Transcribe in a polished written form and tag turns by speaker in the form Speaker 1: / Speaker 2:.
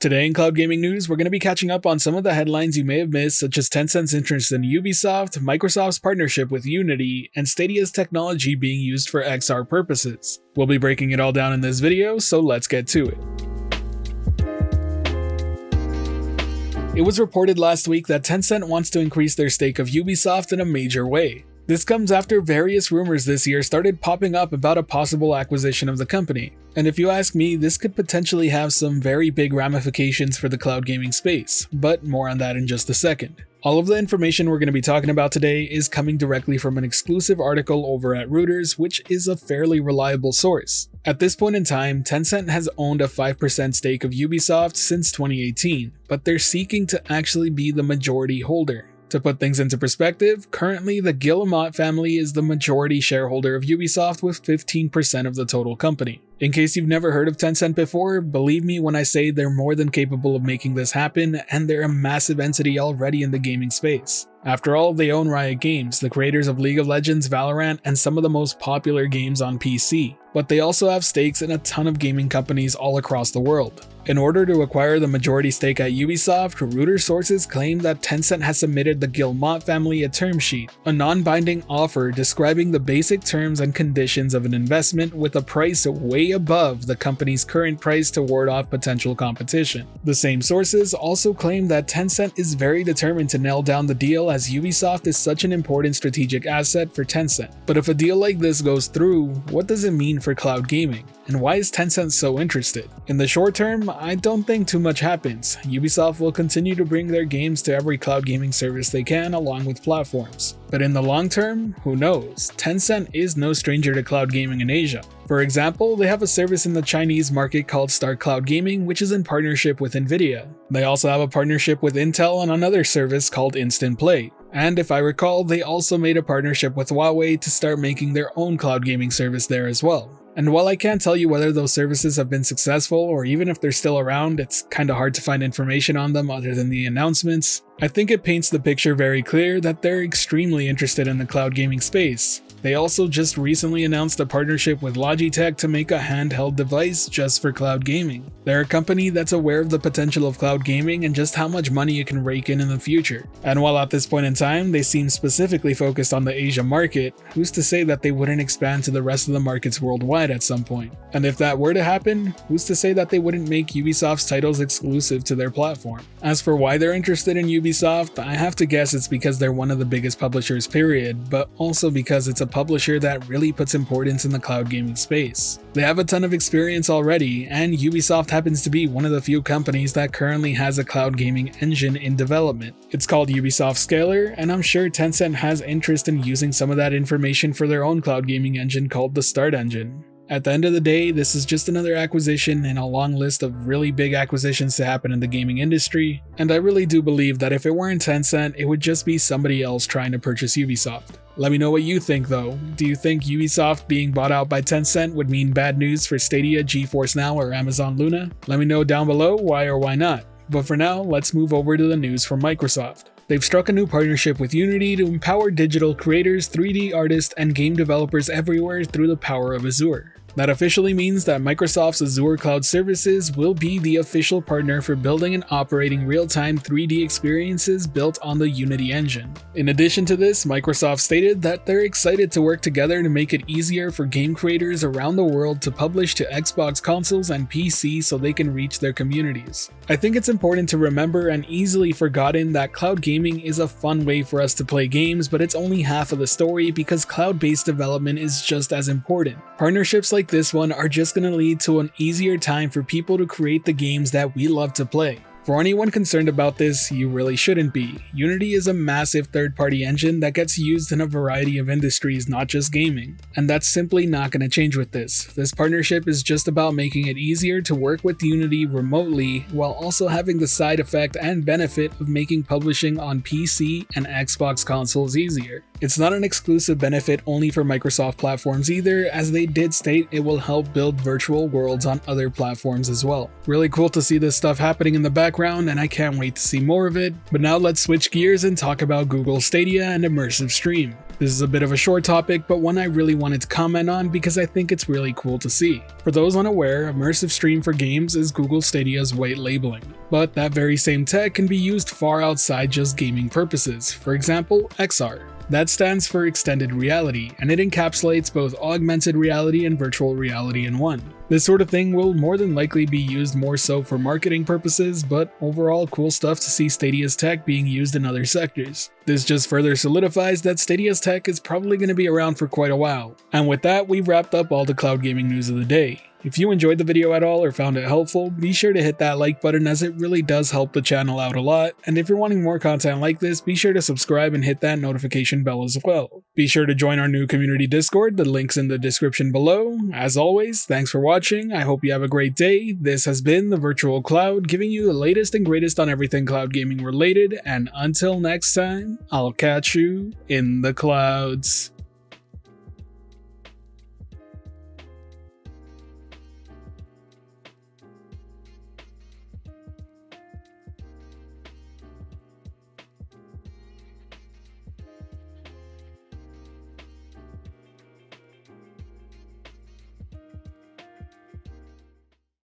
Speaker 1: Today in Cloud Gaming News, we're going to be catching up on some of the headlines you may have missed, such as Tencent's interest in Ubisoft, Microsoft's partnership with Unity, and Stadia's technology being used for XR purposes. We'll be breaking it all down in this video, so let's get to it. It was reported last week that Tencent wants to increase their stake of Ubisoft in a major way. This comes after various rumors this year started popping up about a possible acquisition of the company. And if you ask me, this could potentially have some very big ramifications for the cloud gaming space, but more on that in just a second. All of the information we're going to be talking about today is coming directly from an exclusive article over at Reuters, which is a fairly reliable source. At this point in time, Tencent has owned a 5% stake of Ubisoft since 2018, but they're seeking to actually be the majority holder. To put things into perspective, currently the Guillemot family is the majority shareholder of Ubisoft with 15% of the total company. In case you've never heard of Tencent before, believe me when I say they're more than capable of making this happen, and they're a massive entity already in the gaming space. After all, they own Riot Games, the creators of League of Legends, Valorant, and some of the most popular games on PC. But they also have stakes in a ton of gaming companies all across the world. In order to acquire the majority stake at Ubisoft, Reuters sources claim that Tencent has submitted the Guillemot family a term sheet, a non-binding offer describing the basic terms and conditions of an investment with a price way above the company's current price to ward off potential competition. The same sources also claim that Tencent is very determined to nail down the deal as Ubisoft is such an important strategic asset for Tencent. But if a deal like this goes through, what does it mean for cloud gaming? And why is Tencent so interested? In the short term, I don't think too much happens. Ubisoft will continue to bring their games to every cloud gaming service they can along with platforms. But in the long term, who knows? Tencent is no stranger to cloud gaming in Asia. For example, they have a service in the Chinese market called Star Cloud Gaming, which is in partnership with Nvidia. They also have a partnership with Intel on another service called Instant Play. And if I recall, they also made a partnership with Huawei to start making their own cloud gaming service there as well. And while I can't tell you whether those services have been successful or even if they're still around, it's kinda hard to find information on them other than the announcements, I think it paints the picture very clear that they're extremely interested in the cloud gaming space. They also just recently announced a partnership with Logitech to make a handheld device just for cloud gaming. They're a company that's aware of the potential of cloud gaming and just how much money it can rake in the future. And while at this point in time they seem specifically focused on the Asia market, who's to say that they wouldn't expand to the rest of the markets worldwide at some point? And if that were to happen, who's to say that they wouldn't make Ubisoft's titles exclusive to their platform? As for why they're interested in Ubisoft, I have to guess it's because they're one of the biggest publishers period, but also because it's a publisher that really puts importance in the cloud gaming space. They have a ton of experience already, and Ubisoft happens to be one of the few companies that currently has a cloud gaming engine in development. It's called Ubisoft Scalar, and I'm sure Tencent has interest in using some of that information for their own cloud gaming engine called the Start Engine. At the end of the day, this is just another acquisition in a long list of really big acquisitions to happen in the gaming industry, and I really do believe that if it weren't Tencent, it would just be somebody else trying to purchase Ubisoft. Let me know what you think though. Do you think Ubisoft being bought out by Tencent would mean bad news for Stadia, GeForce Now, or Amazon Luna? Let me know down below why or why not. But for now, let's move over to the news from Microsoft. They've struck a new partnership with Unity to empower digital creators, 3D artists, and game developers everywhere through the power of Azure. That officially means that Microsoft's Azure Cloud Services will be the official partner for building and operating real-time 3D experiences built on the Unity engine. In addition to this, Microsoft stated that they're excited to work together to make it easier for game creators around the world to publish to Xbox consoles and PC so they can reach their communities. I think it's important to remember and easily forgotten that cloud gaming is a fun way for us to play games, but it's only half of the story because cloud-based development is just as important. Partnerships like this one are just going to lead to an easier time for people to create the games that we love to play. For anyone concerned about this, you really shouldn't be. Unity is a massive third-party engine that gets used in a variety of industries, not just gaming. And that's simply not going to change with this. This partnership is just about making it easier to work with Unity remotely while also having the side effect and benefit of making publishing on PC and Xbox consoles easier. It's not an exclusive benefit only for Microsoft platforms either, as they did state it will help build virtual worlds on other platforms as well. Really cool to see this stuff happening in the background, and I can't wait to see more of it. But now let's switch gears and talk about Google Stadia and Immersive Stream. This is a bit of a short topic, but one I really wanted to comment on because I think it's really cool to see. For those unaware, immersive stream for games is Google Stadia's white labeling, but that very same tech can be used far outside just gaming purposes, for example, XR. That stands for extended reality, and it encapsulates both augmented reality and virtual reality in one. This sort of thing will more than likely be used more so for marketing purposes, but overall cool stuff to see Stadia's tech being used in other sectors. This just further solidifies that Stadia's tech is probably going to be around for quite a while. And with that, we've wrapped up all the cloud gaming news of the day. If you enjoyed the video at all or found it helpful, be sure to hit that like button as it really does help the channel out a lot, and if you're wanting more content like this, be sure to subscribe and hit that notification bell as well. Be sure to join our new community Discord, the link's in the description below. As always, thanks for watching, I hope you have a great day. This has been the Virtual Cloud, giving you the latest and greatest on everything cloud gaming related, and until next time, I'll catch you in the clouds.